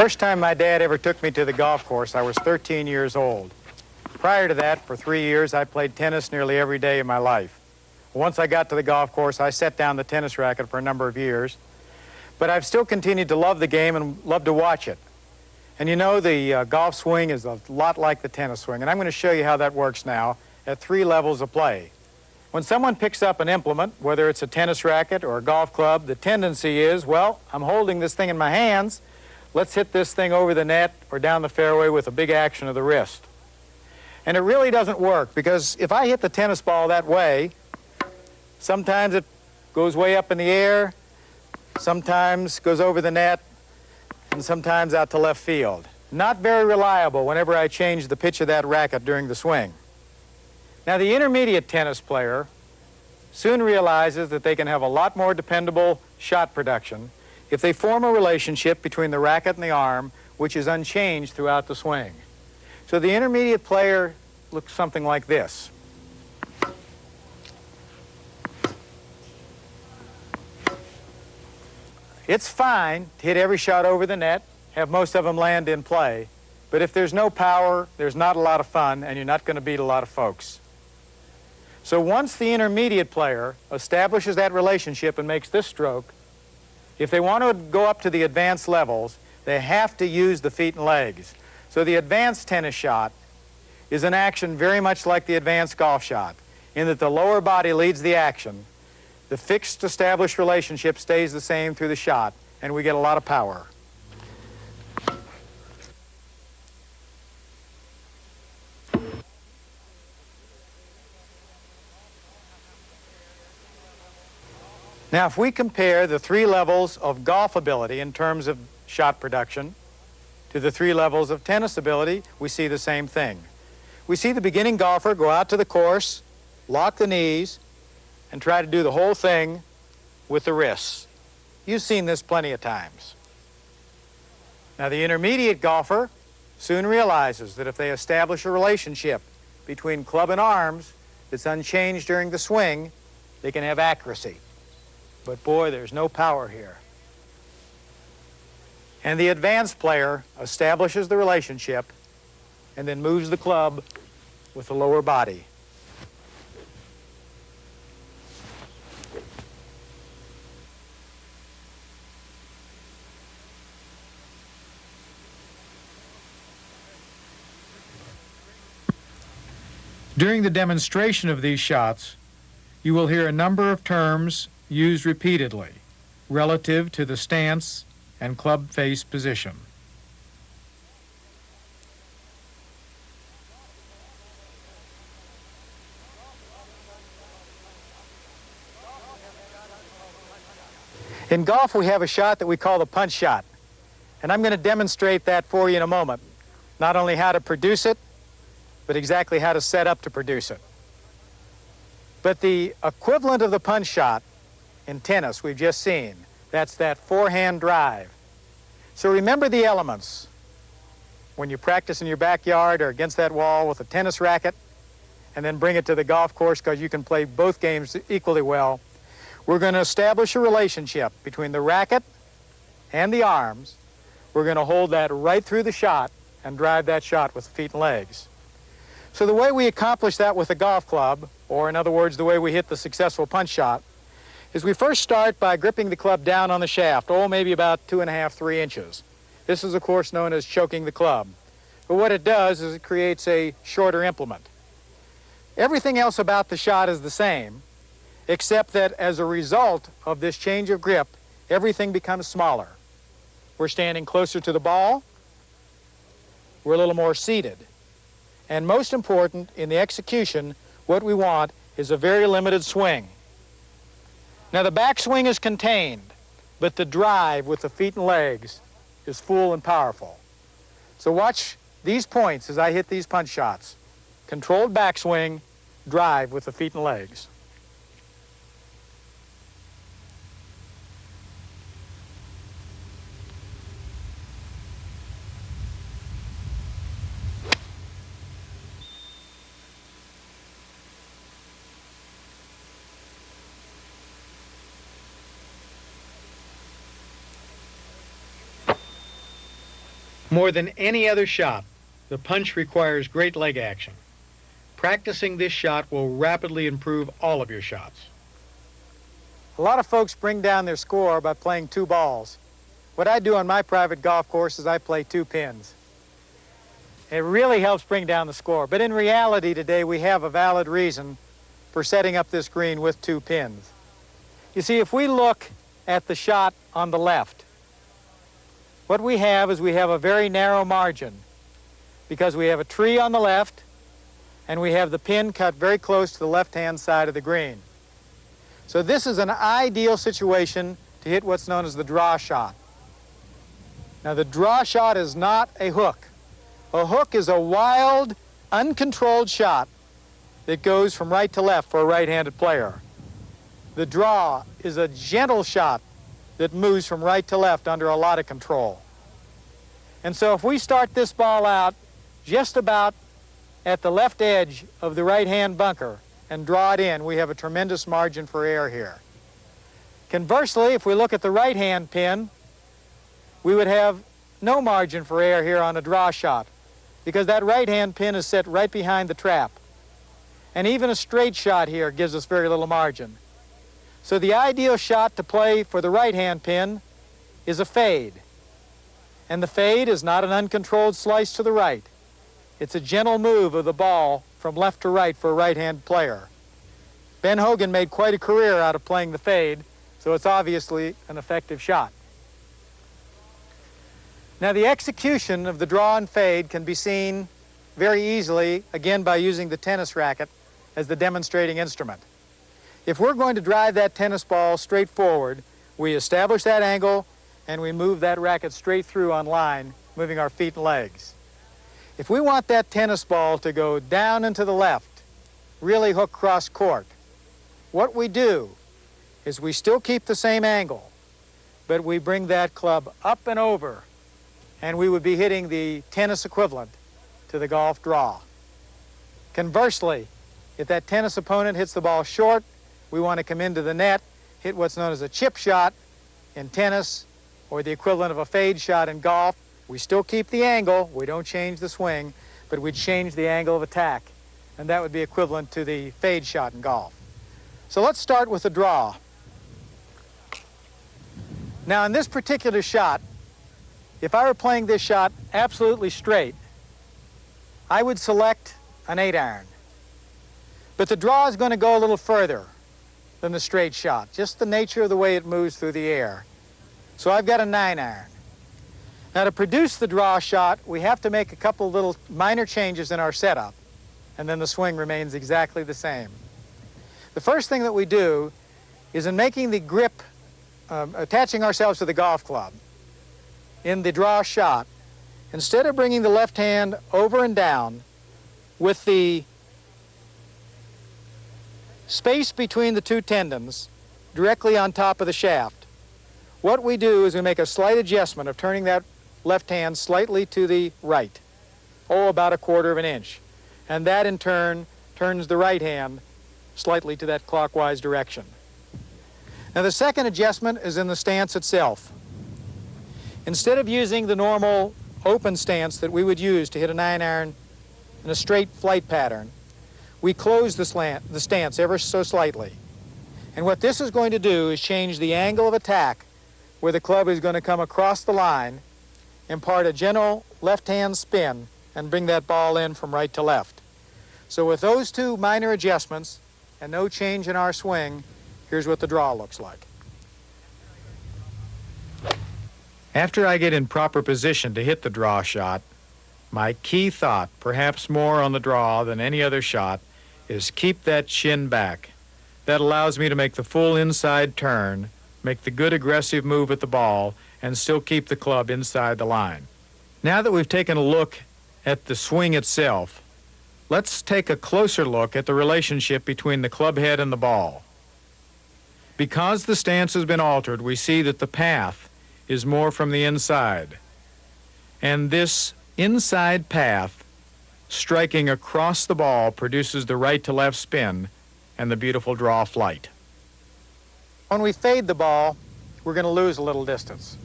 First time my dad ever took me to the golf course, I was 13 years old. Prior to that, for 3 years, I played tennis nearly every day of my life. Once I got to the golf course, I set down the tennis racket for a number of years. But I've still continued to love the game and love to watch it. And you know, the golf swing is a lot like the tennis swing, and I'm going to show you how that works now at 3 levels of play. When someone picks up an implement, whether it's a tennis racket or a golf club, the tendency is, well, I'm holding this thing in my hands. Let's hit this thing over the net or down the fairway with a big action of the wrist. And it really doesn't work, because if I hit the tennis ball that way, sometimes it goes way up in the air, sometimes goes over the net, and sometimes out to left field. Not very reliable whenever I change the pitch of that racket during the swing. Now, the intermediate tennis player soon realizes that they can have a lot more dependable shot production if they form a relationship between the racket and the arm, which is unchanged throughout the swing. So the intermediate player looks something like this. It's fine to hit every shot over the net, have most of them land in play, but if there's no power, there's not a lot of fun, and you're not going to beat a lot of folks. So once the intermediate player establishes that relationship and makes this stroke, if they want to go up to the advanced levels, they have to use the feet and legs. So the advanced tennis shot is an action very much like the advanced golf shot, in that the lower body leads the action. The fixed, established relationship stays the same through the shot, and we get a lot of power. Now, if we compare the 3 levels of golf ability in terms of shot production to the 3 levels of tennis ability, we see the same thing. We see the beginning golfer go out to the course, lock the knees, and try to do the whole thing with the wrists. You've seen this plenty of times. Now, the intermediate golfer soon realizes that if they establish a relationship between club and arms that's unchanged during the swing, they can have accuracy. But boy, there's no power here. And the advanced player establishes the relationship and then moves the club with the lower body. During the demonstration of these shots, you will hear a number of terms used repeatedly relative to the stance and club face position. In golf, we have a shot that we call the punch shot, and I'm going to demonstrate that for you in a moment. Not only how to produce it, but exactly how to set up to produce it. But the equivalent of the punch shot in tennis we've just seen, that's that forehand drive. So remember the elements. When you practice in your backyard or against that wall with a tennis racket, and then bring it to the golf course because you can play both games equally well, we're going to establish a relationship between the racket and the arms. We're going to hold that right through the shot and drive that shot with the feet and legs. So the way we accomplish that with a golf club, or in other words, the way we hit the successful punch shot, is we first start by gripping the club down on the shaft, maybe about 2.5, 3 inches. This is, of course, known as choking the club. But what it does is it creates a shorter implement. Everything else about the shot is the same, except that as a result of this change of grip, everything becomes smaller. We're standing closer to the ball. We're a little more seated. And most important, in the execution, what we want is a very limited swing. Now, the backswing is contained, but the drive with the feet and legs is full and powerful. So watch these points as I hit these punch shots. Controlled backswing, drive with the feet and legs. More than any other shot, the punch requires great leg action. Practicing this shot will rapidly improve all of your shots. A lot of folks bring down their score by playing 2 balls. What I do on my private golf course is I play 2 pins. It really helps bring down the score, but in reality today we have a valid reason for setting up this green with 2 pins. You see, if we look at the shot on the left, what we have is we have a very narrow margin because we have a tree on the left and we have the pin cut very close to the left-hand side of the green. So this is an ideal situation to hit what's known as the draw shot. Now, the draw shot is not a hook. A hook is a wild, uncontrolled shot that goes from right to left for a right-handed player. The draw is a gentle shot that moves from right to left under a lot of control. And so if we start this ball out just about at the left edge of the right-hand bunker and draw it in, we have a tremendous margin for error here. Conversely, if we look at the right-hand pin, we would have no margin for error here on a draw shot because that right-hand pin is set right behind the trap. And even a straight shot here gives us very little margin. So the ideal shot to play for the right-hand pin is a fade. And the fade is not an uncontrolled slice to the right. It's a gentle move of the ball from left to right for a right-hand player. Ben Hogan made quite a career out of playing the fade, so it's obviously an effective shot. Now, the execution of the draw and fade can be seen very easily, again, by using the tennis racket as the demonstrating instrument. If we're going to drive that tennis ball straight forward, we establish that angle and we move that racket straight through on line, moving our feet and legs. If we want that tennis ball to go down and to the left, really hook cross court, what we do is we still keep the same angle, but we bring that club up and over, and we would be hitting the tennis equivalent to the golf draw. Conversely, if that tennis opponent hits the ball short, we want to come into the net, hit what's known as a chip shot in tennis, or the equivalent of a fade shot in golf. We still keep the angle, we don't change the swing, but we change the angle of attack, and that would be equivalent to the fade shot in golf. So let's start with the draw. Now, in this particular shot, if I were playing this shot absolutely straight, I would select an 8-iron. But the draw is going to go a little further than the straight shot, just the nature of the way it moves through the air. So I've got a 9-iron. Now, to produce the draw shot, we have to make a couple little minor changes in our setup, and then the swing remains exactly the same. The first thing that we do is in making the grip, attaching ourselves to the golf club in the draw shot, instead of bringing the left hand over and down with the space between the 2 tendons directly on top of the shaft, what we do is we make a slight adjustment of turning that left hand slightly to the right, about 1/4 of an inch. And that in turn turns the right hand slightly to that clockwise direction. Now, the second adjustment is in the stance itself. Instead of using the normal open stance that we would use to hit a 9-iron in a straight flight pattern, we close the stance ever so slightly. And what this is going to do is change the angle of attack where the club is going to come across the line, impart a gentle left-hand spin, and bring that ball in from right to left. So with those 2 minor adjustments and no change in our swing, here's what the draw looks like. After I get in proper position to hit the draw shot, my key thought, perhaps more on the draw than any other shot, is keep that chin back. That allows me to make the full inside turn, make the good aggressive move at the ball, and still keep the club inside the line. Now that we've taken a look at the swing itself, let's take a closer look at the relationship between the club head and the ball. Because the stance has been altered, we see that the path is more from the inside. And this inside path, striking across the ball, produces the right to left spin and the beautiful draw flight. When we fade the ball, we're going to lose a little distance.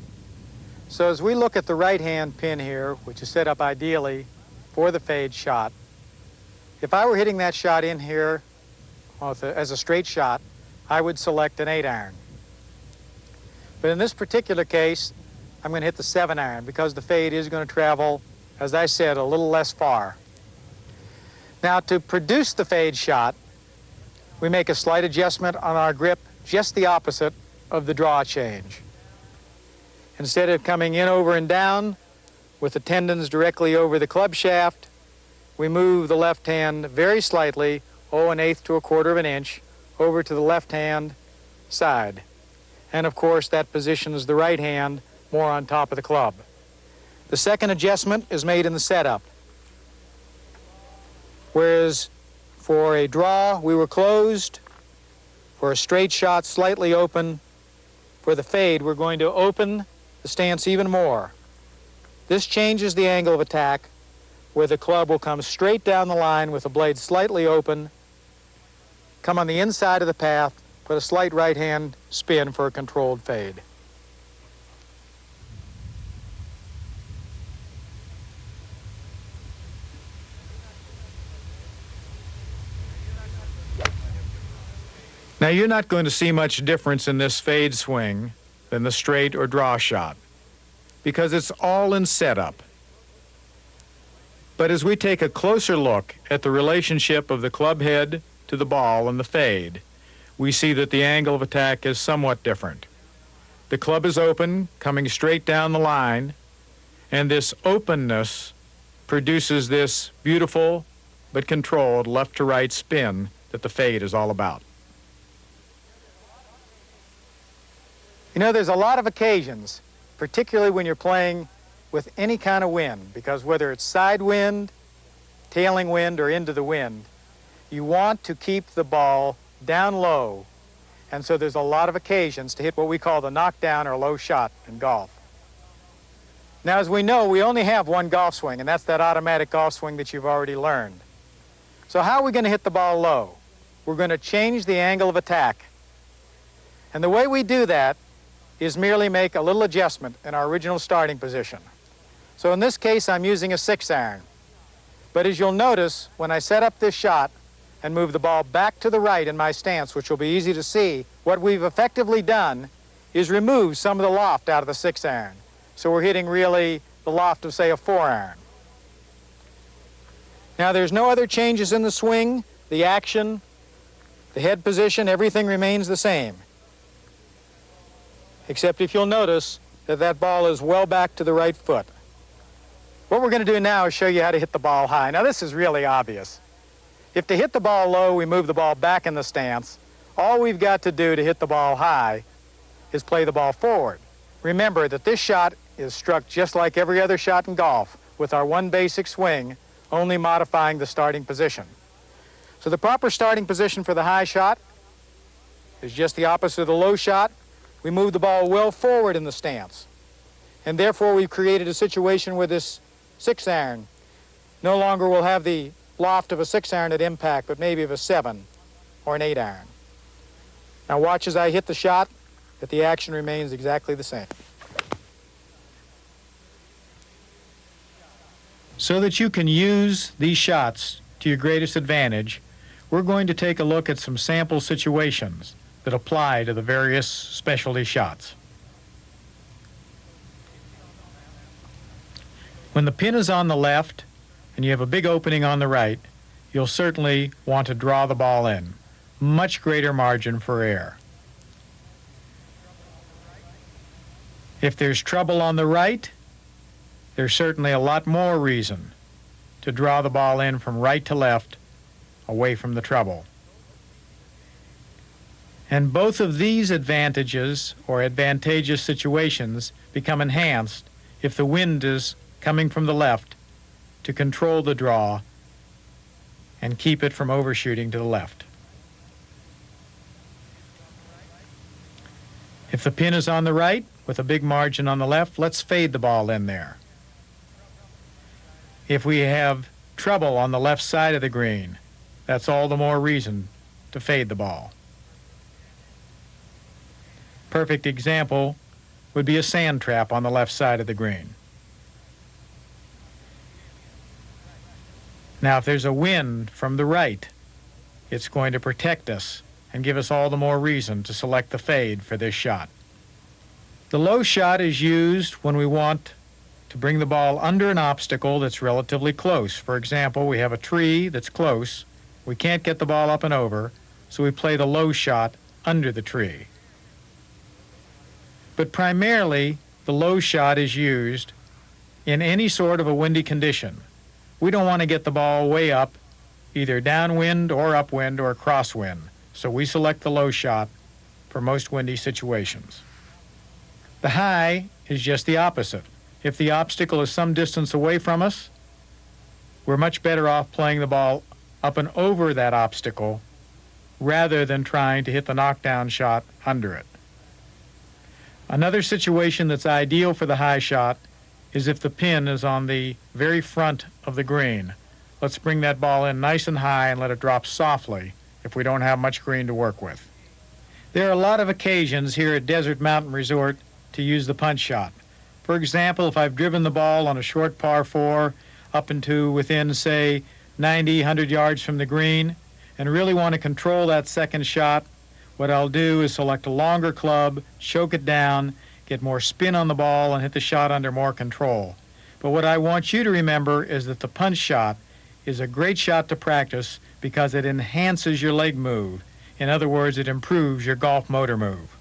So as we look at the right-hand pin here, which is set up ideally for the fade shot, if I were hitting that shot in here as a straight shot, I would select an 8-iron. But in this particular case, I'm going to hit the 7-iron because the fade is going to travel, as I said, a little less far. Now, to produce the fade shot, we make a slight adjustment on our grip, just the opposite of the draw change. Instead of coming in, over, and down with the tendons directly over the club shaft, we move the left hand very slightly, 0.1/8 to 1/4 of an inch, over to the left hand side. And of course, that positions the right hand more on top of the club. The second adjustment is made in the setup. Whereas for a draw, we were closed. For a straight shot, slightly open. For the fade, we're going to open the stance even more. This changes the angle of attack, where the club will come straight down the line with the blade slightly open, come on the inside of the path, put a slight right-hand spin for a controlled fade. Now, you're not going to see much difference in this fade swing than the straight or draw shot, because it's all in setup. But as we take a closer look at the relationship of the club head to the ball and the fade, we see that the angle of attack is somewhat different. The club is open, coming straight down the line, and this openness produces this beautiful but controlled left-to-right spin that the fade is all about. You know, there's a lot of occasions, particularly when you're playing with any kind of wind, because whether it's side wind, tailing wind, or into the wind, you want to keep the ball down low. And so there's a lot of occasions to hit what we call the knockdown or low shot in golf. Now, as we know, we only have one golf swing, and that's that automatic golf swing that you've already learned. So how are we going to hit the ball low? We're going to change the angle of attack. And the way we do that is merely make a little adjustment in our original starting position. So in this case, I'm using a 6-iron. But as you'll notice, when I set up this shot and move the ball back to the right in my stance, which will be easy to see, what we've effectively done is remove some of the loft out of the 6-iron. So we're hitting really the loft of, say, a 4-iron. Now, there's no other changes in the swing, the action, the head position, everything remains the same. Except if you'll notice that that ball is well back to the right foot. What we're going to do now is show you how to hit the ball high. Now, this is really obvious. If to hit the ball low, we move the ball back in the stance, all we've got to do to hit the ball high is play the ball forward. Remember that this shot is struck just like every other shot in golf, with our one basic swing, only modifying the starting position. So the proper starting position for the high shot is just the opposite of the low shot. We move the ball well forward in the stance. And therefore, we've created a situation where this 6-iron no longer will have the loft of a 6-iron at impact, but maybe of a 7 or an 8-iron. Now watch as I hit the shot, that the action remains exactly the same. So that you can use these shots to your greatest advantage, we're going to take a look at some sample situations that apply to the various specialty shots. When the pin is on the left and you have a big opening on the right, you'll certainly want to draw the ball in. Much greater margin for error. If there's trouble on the right, there's certainly a lot more reason to draw the ball in from right to left, away from the trouble. And both of these advantages or advantageous situations become enhanced if the wind is coming from the left to control the draw and keep it from overshooting to the left. If the pin is on the right with a big margin on the left, let's fade the ball in there. If we have trouble on the left side of the green, that's all the more reason to fade the ball. Perfect example would be a sand trap on the left side of the green. Now, if there's a wind from the right, it's going to protect us and give us all the more reason to select the fade for this shot. The low shot is used when we want to bring the ball under an obstacle that's relatively close. For example, we have a tree that's close. We can't get the ball up and over, so we play the low shot under the tree. But primarily, the low shot is used in any sort of a windy condition. We don't want to get the ball way up, either downwind or upwind or crosswind, so we select the low shot for most windy situations. The high is just the opposite. If the obstacle is some distance away from us, we're much better off playing the ball up and over that obstacle rather than trying to hit the knockdown shot under it. Another situation that's ideal for the high shot is if the pin is on the very front of the green. Let's bring that ball in nice and high and let it drop softly if we don't have much green to work with. There are a lot of occasions here at Desert Mountain Resort to use the punch shot. For example, if I've driven the ball on a short par 4 up into within, say, 90, 100 yards from the green and really want to control that second shot, what I'll do is select a longer club, choke it down, get more spin on the ball, and hit the shot under more control. But what I want you to remember is that the punch shot is a great shot to practice because it enhances your leg move. In other words, it improves your golf motor move.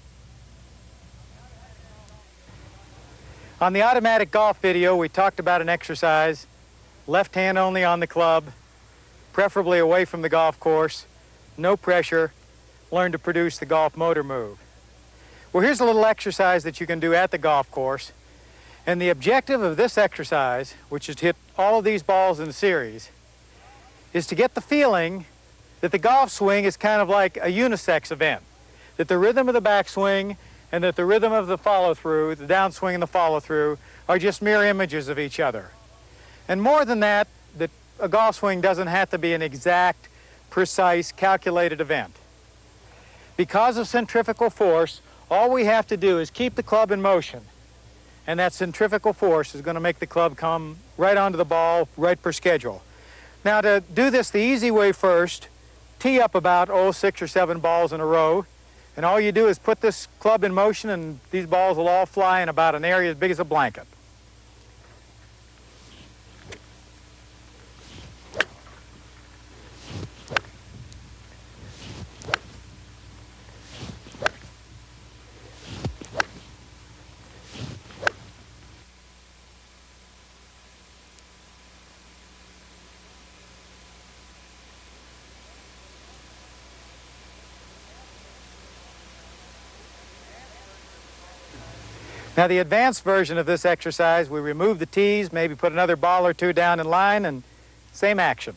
On the automatic golf video, we talked about an exercise, left hand only on the club, preferably away from the golf course, no pressure, learn to produce the golf motor move. Well, here's a little exercise that you can do at the golf course. And the objective of this exercise, which is to hit all of these balls in series, is to get the feeling that the golf swing is kind of like a unisex event, that the rhythm of the backswing and that the rhythm of the follow-through, the downswing and the follow-through, are just mirror images of each other. And more than that, that a golf swing doesn't have to be an exact, precise, calculated event. Because of centrifugal force, all we have to do is keep the club in motion, and that centrifugal force is going to make the club come right onto the ball, right per schedule. Now, to do this the easy way first, tee up about 6 or 7 balls in a row, and all you do is put this club in motion and these balls will all fly in about an area as big as a blanket. Now, the advanced version of this exercise, we remove the tees, maybe put another ball or 2 down in line, and same action.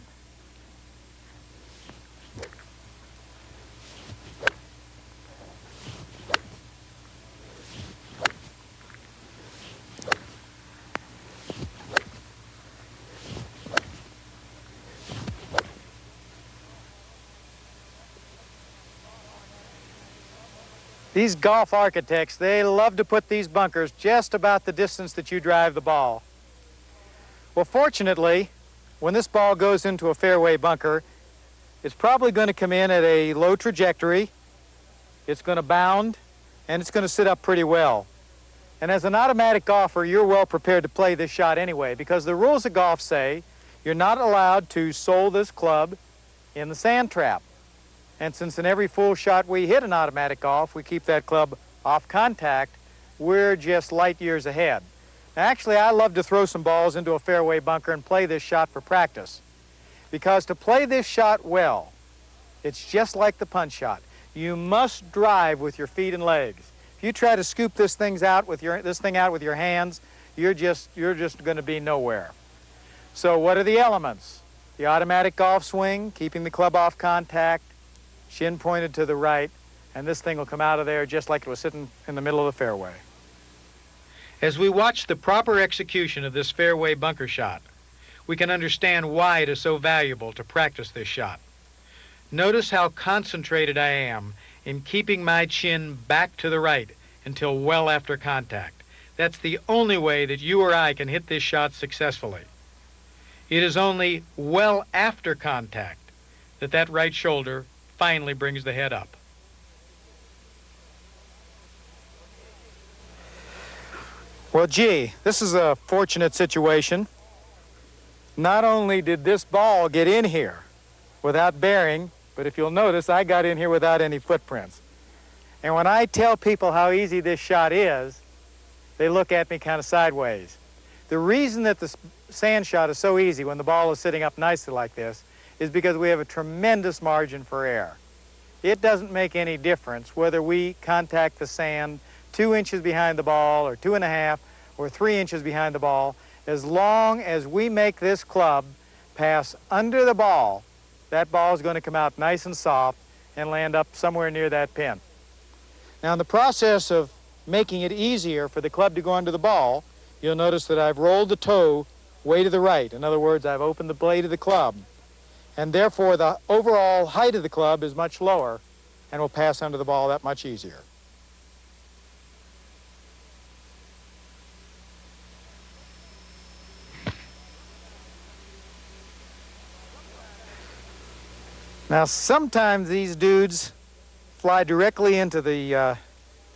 These golf architects, they love to put these bunkers just about the distance that you drive the ball. Well, fortunately, when this ball goes into a fairway bunker, it's probably going to come in at a low trajectory, it's going to bound, and it's going to sit up pretty well. And as an automatic golfer, you're well prepared to play this shot anyway, because the rules of golf say you're not allowed to sole this club in the sand trap. And since in every full shot we hit in automatic golf, we keep that club off contact, we're just light years ahead. Now, actually, I love to throw some balls into a fairway bunker and play this shot for practice. Because to play this shot well, it's just like the punch shot. You must drive with your feet and legs. If you try to scoop this thing out with your hands, you're just going to be nowhere. So what are the elements? The automatic golf swing, keeping the club off contact, shin pointed to the right, and this thing will come out of there just like it was sitting in the middle of the fairway. As we watch the proper execution of this fairway bunker shot, we can understand why it is so valuable to practice this shot. Notice how concentrated I am in keeping my chin back to the right until well after contact. That's the only way that you or I can hit this shot successfully. It is only well after contact that that right shoulder finally brings the head up. Well, gee, this is a fortunate situation. Not only did this ball get in here without bearing, but if you'll notice, I got in here without any footprints. And when I tell people how easy this shot is, they look at me kind of sideways. The reason that the sand shot is so easy when the ball is sitting up nicely like this is because we have a tremendous margin for error. It doesn't make any difference whether we contact the sand 2 inches behind the ball or 2.5 or 3 inches behind the ball. As long as we make this club pass under the ball, that ball is going to come out nice and soft and land up somewhere near that pin. Now, in the process of making it easier for the club to go under the ball, you'll notice that I've rolled the toe way to the right. In other words, I've opened the blade of the club. And therefore, the overall height of the club is much lower and will pass under the ball that much easier. Now, sometimes these dudes fly directly into the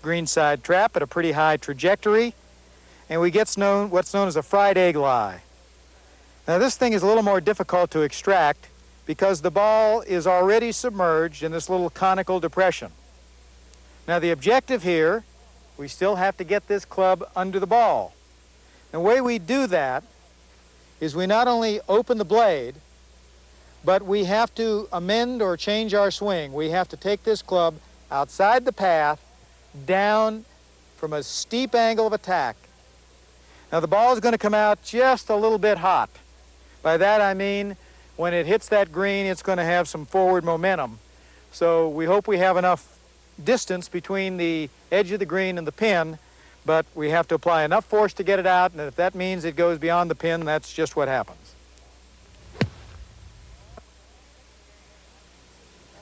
greenside trap at a pretty high trajectory, and we get what's known as a fried egg lie. Now, this thing is a little more difficult to extract because the ball is already submerged in this little conical depression. Now, the objective here, we still have to get this club under the ball. The way we do that is we not only open the blade, but we have to amend or change our swing. We have to take this club outside the path, down from a steep angle of attack. Now, the ball is going to come out just a little bit hot. By that I mean when it hits that green, it's going to have some forward momentum. So we hope we have enough distance between the edge of the green and the pin, but we have to apply enough force to get it out, and if that means it goes beyond the pin, that's just what happens.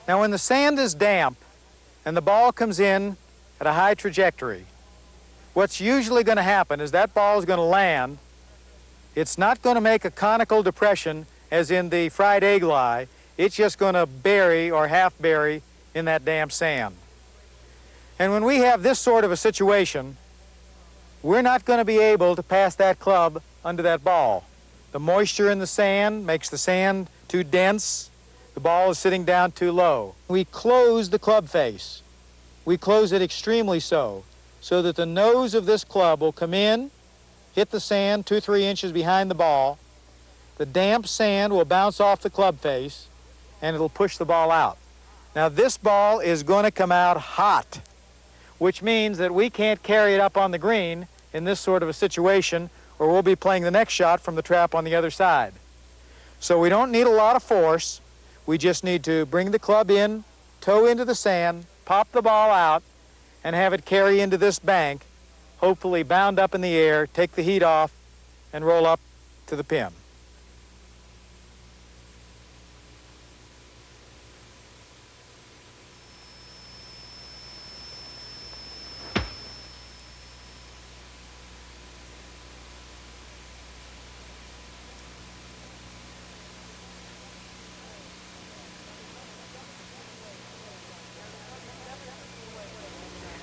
Now, when the sand is damp and the ball comes in at a high trajectory, what's usually going to happen is that ball is going to land. It's not going to make a conical depression as in the fried egg lie. It's just going to bury or half bury in that damp sand. And when we have this sort of a situation, we're not going to be able to pass that club under that ball. The moisture in the sand makes the sand too dense. The ball is sitting down too low. We close the club face. We close it extremely so that the nose of this club will come in, hit the sand 2-3 inches behind the ball. The damp sand will bounce off the club face, and it'll push the ball out. Now, this ball is going to come out hot, which means that we can't carry it up on the green in this sort of a situation, or we'll be playing the next shot from the trap on the other side. So we don't need a lot of force. We just need to bring the club in, toe into the sand, pop the ball out, and have it carry into this bank, hopefully bound up in the air, take the heat off, and roll up to the pin.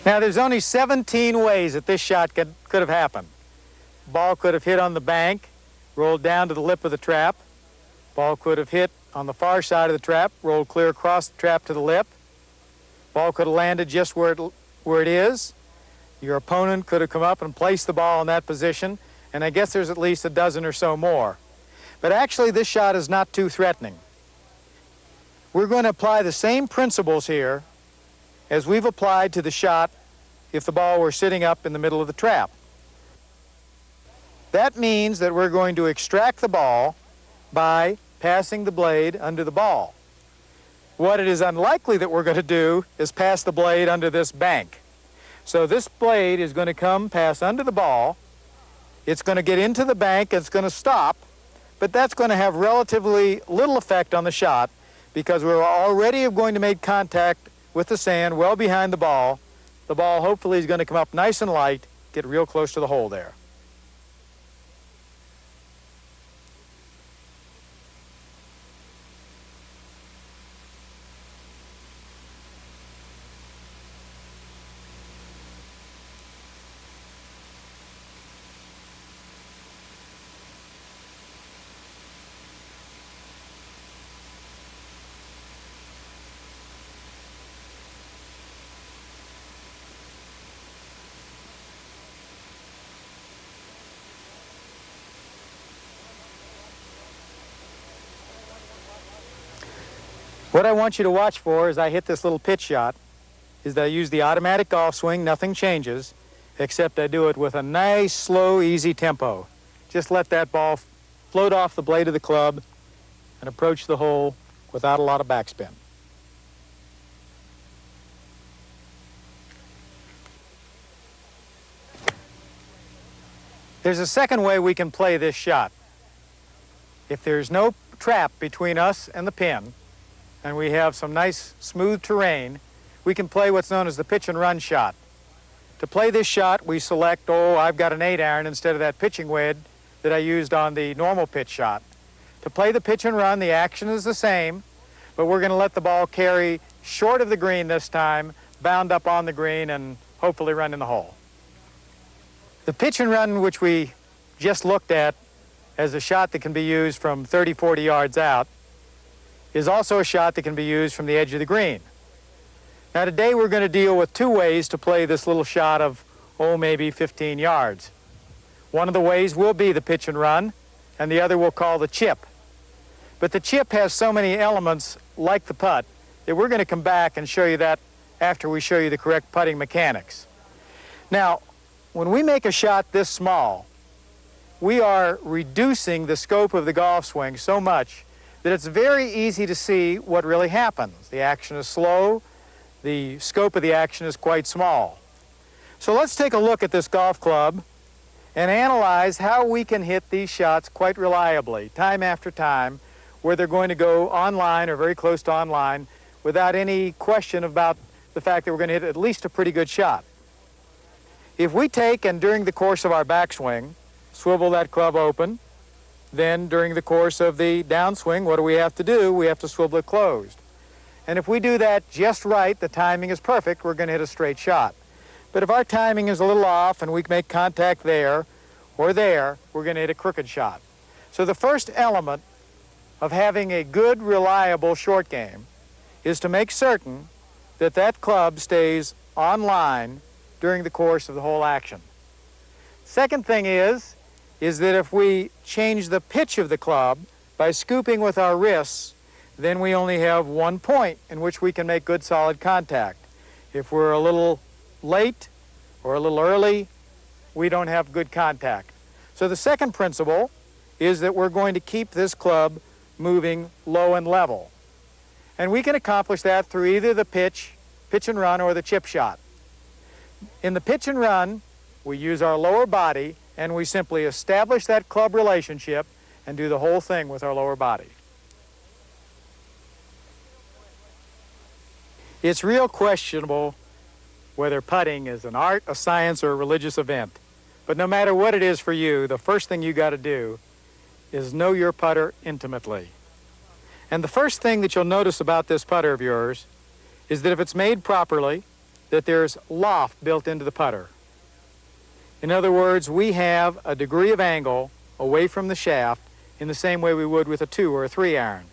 Now, there's only 17 ways that this shot could have happened. Ball could have hit on the bank, rolled down to the lip of the trap. Ball could have hit on the far side of the trap, rolled clear across the trap to the lip. Ball could have landed just where it is. Your opponent could have come up and placed the ball in that position, and I guess there's at least a dozen or so more. But actually, this shot is not too threatening. We're going to apply the same principles here as we've applied to the shot if the ball were sitting up in the middle of the trap. That means that we're going to extract the ball by passing the blade under the ball. What it is unlikely that we're going to do is pass the blade under this bank. So this blade is going to come pass under the ball. It's going to get into the bank, it's going to stop, but that's going to have relatively little effect on the shot because we're already going to make contact with the sand well behind the ball, the ball hopefully is going to come up nice and light, get real close to the hole there. What I want you to watch for as I hit this little pitch shot is that I use the automatic golf swing, nothing changes, except I do it with a nice, slow, easy tempo. Just let that ball float off the blade of the club and approach the hole without a lot of backspin. There's a second way we can play this shot. If there's no trap between us and the pin, and we have some nice smooth terrain, we can play what's known as the pitch and run shot. To play this shot, we select, I've got an 8-iron instead of that pitching wedge that I used on the normal pitch shot. To play the pitch and run, the action is the same, but we're going to let the ball carry short of the green this time, bound up on the green, and hopefully run in the hole. The pitch and run, which we just looked at as a shot that can be used from 30, 40 yards out, is also a shot that can be used from the edge of the green. Now today we're going to deal with two ways to play this little shot of, maybe 15 yards. One of the ways will be the pitch and run, and the other we'll call the chip. But the chip has so many elements, like the putt, that we're going to come back and show you that after we show you the correct putting mechanics. Now, when we make a shot this small, we are reducing the scope of the golf swing so much that it's very easy to see what really happens. The action is slow, the scope of the action is quite small. So let's take a look at this golf club and analyze how we can hit these shots quite reliably, time after time, where they're going to go online or very close to online without any question about the fact that we're going to hit at least a pretty good shot. If we take and during the course of our backswing, swivel that club open, then during the course of the downswing, what do we have to do? We have to swivel it closed. And if we do that just right, the timing is perfect, we're going to hit a straight shot. But if our timing is a little off and we make contact there or there, we're going to hit a crooked shot. So the first element of having a good, reliable short game is to make certain that that club stays on line during the course of the whole action. Second thing is that if we change the pitch of the club by scooping with our wrists, then we only have one point in which we can make good solid contact. If we're a little late or a little early, we don't have good contact. So the second principle is that we're going to keep this club moving low and level. And we can accomplish that through either the pitch and run, or the chip shot. In the pitch and run, we use our lower body and we simply establish that club relationship and do the whole thing with our lower body. It's real questionable whether putting is an art, a science, or a religious event. But no matter what it is for you, the first thing you got to do is know your putter intimately. And the first thing that you'll notice about this putter of yours is that if it's made properly, that there's loft built into the putter. In other words, we have a degree of angle away from the shaft in the same way we would with a 2 or a 3-iron.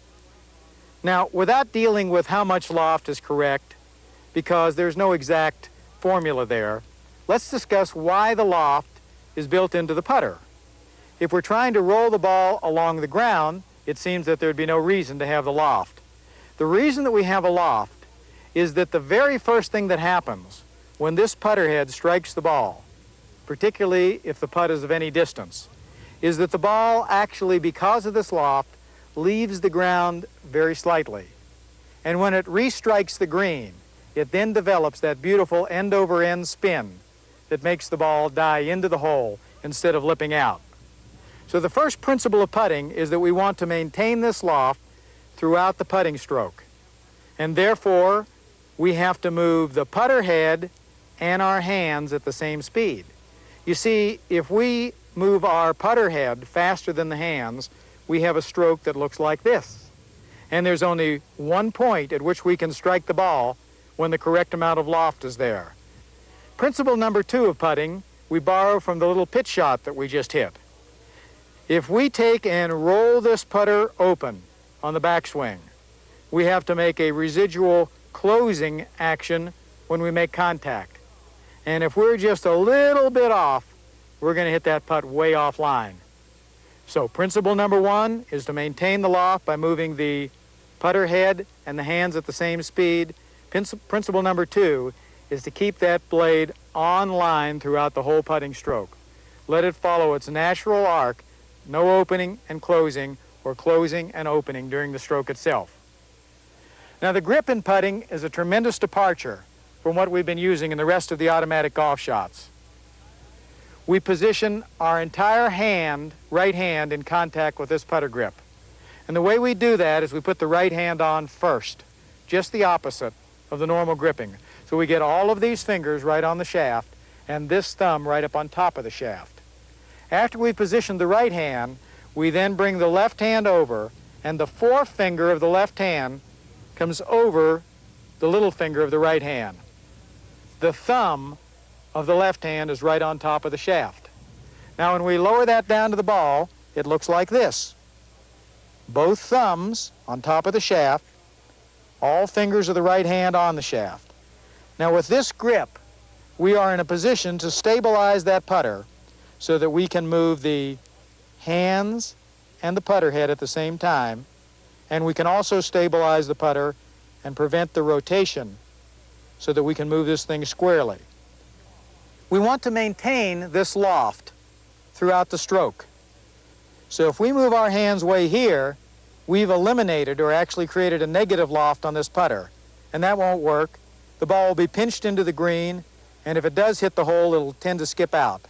Now, without dealing with how much loft is correct, because there's no exact formula there, let's discuss why the loft is built into the putter. If we're trying to roll the ball along the ground, it seems that there'd be no reason to have the loft. The reason that we have a loft is that the very first thing that happens when this putter head strikes the ball, particularly if the putt is of any distance, is that the ball actually, because of this loft, leaves the ground very slightly. And when it restrikes the green, it then develops that beautiful end-over-end spin that makes the ball die into the hole instead of lipping out. So the first principle of putting is that we want to maintain this loft throughout the putting stroke. And therefore, we have to move the putter head and our hands at the same speed. You see, if we move our putter head faster than the hands, we have a stroke that looks like this. And there's only one point at which we can strike the ball when the correct amount of loft is there. Principle number 2 of putting, we borrow from the little pitch shot that we just hit. If we take and roll this putter open on the backswing, we have to make a residual closing action when we make contact. And if we're just a little bit off, we're going to hit that putt way offline. So principle number 1 is to maintain the loft by moving the putter head and the hands at the same speed. Principle number 2 is to keep that blade on line throughout the whole putting stroke. Let it follow its natural arc, no opening and closing, or closing and opening during the stroke itself. Now, the grip in putting is a tremendous departure from what we've been using in the rest of the automatic golf shots. We position our entire hand, right hand, in contact with this putter grip. And the way we do that is we put the right hand on first, just the opposite of the normal gripping. So we get all of these fingers right on the shaft and this thumb right up on top of the shaft. After we've positioned the right hand, we then bring the left hand over, and the forefinger of the left hand comes over the little finger of the right hand. The thumb of the left hand is right on top of the shaft. Now, when we lower that down to the ball, it looks like this. Both thumbs on top of the shaft, all fingers of the right hand on the shaft. Now, with this grip, we are in a position to stabilize that putter so that we can move the hands and the putter head at the same time, and we can also stabilize the putter and prevent the rotation so that we can move this thing squarely. We want to maintain this loft throughout the stroke. So if we move our hands way here, we've eliminated or actually created a negative loft on this putter, and that won't work. The ball will be pinched into the green, and if it does hit the hole, it'll tend to skip out.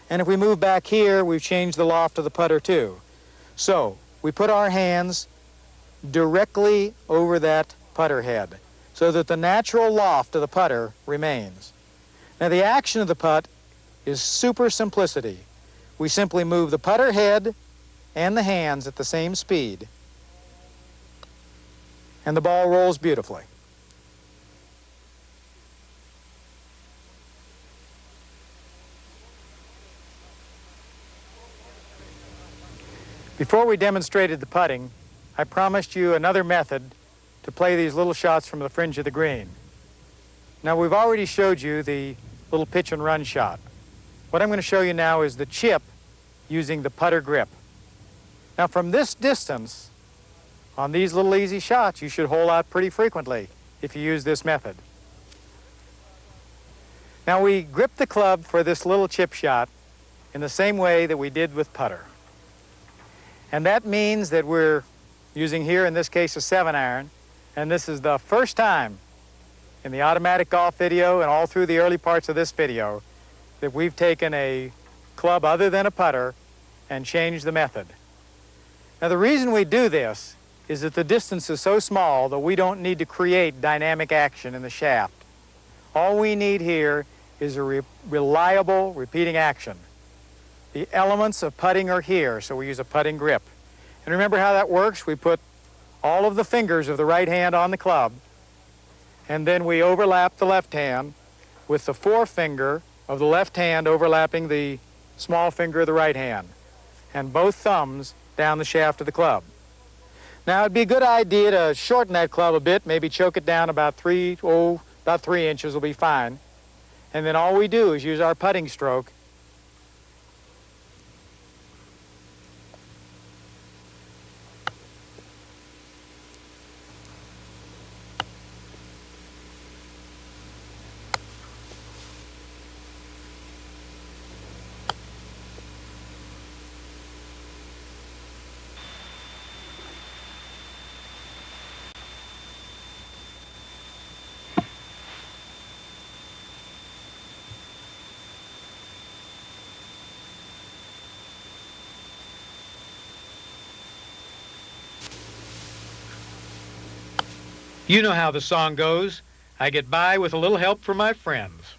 And if we move back here, we've changed the loft of the putter too. So we put our hands directly over that putter head so that the natural loft of the putter remains. Now, the action of the putt is super simplicity. We simply move the putter head and the hands at the same speed, and the ball rolls beautifully. Before we demonstrated the putting, I promised you another method to play these little shots from the fringe of the green. Now, we've already showed you the little pitch and run shot. What I'm going to show you now is the chip using the putter grip. Now, from this distance, on these little easy shots, you should hole out pretty frequently if you use this method. Now, we grip the club for this little chip shot in the same way that we did with putter. And that means that we're using here, in this case, a 7-iron, and this is the first time in the automatic golf video and all through the early parts of this video that we've taken a club other than a putter and changed the method. Now, the reason we do this is that the distance is so small that we don't need to create dynamic action in the shaft. All we need here is a reliable repeating action. The elements of putting are here, so we use a putting grip. And remember how that works? We put all of the fingers of the right hand on the club, and then we overlap the left hand with the forefinger of the left hand overlapping the small finger of the right hand, and both thumbs down the shaft of the club. Now, it'd be a good idea to shorten that club a bit, maybe choke it down about 3 inches will be fine. And then all we do is use our putting stroke . You know how the song goes. I get by with a little help from my friends.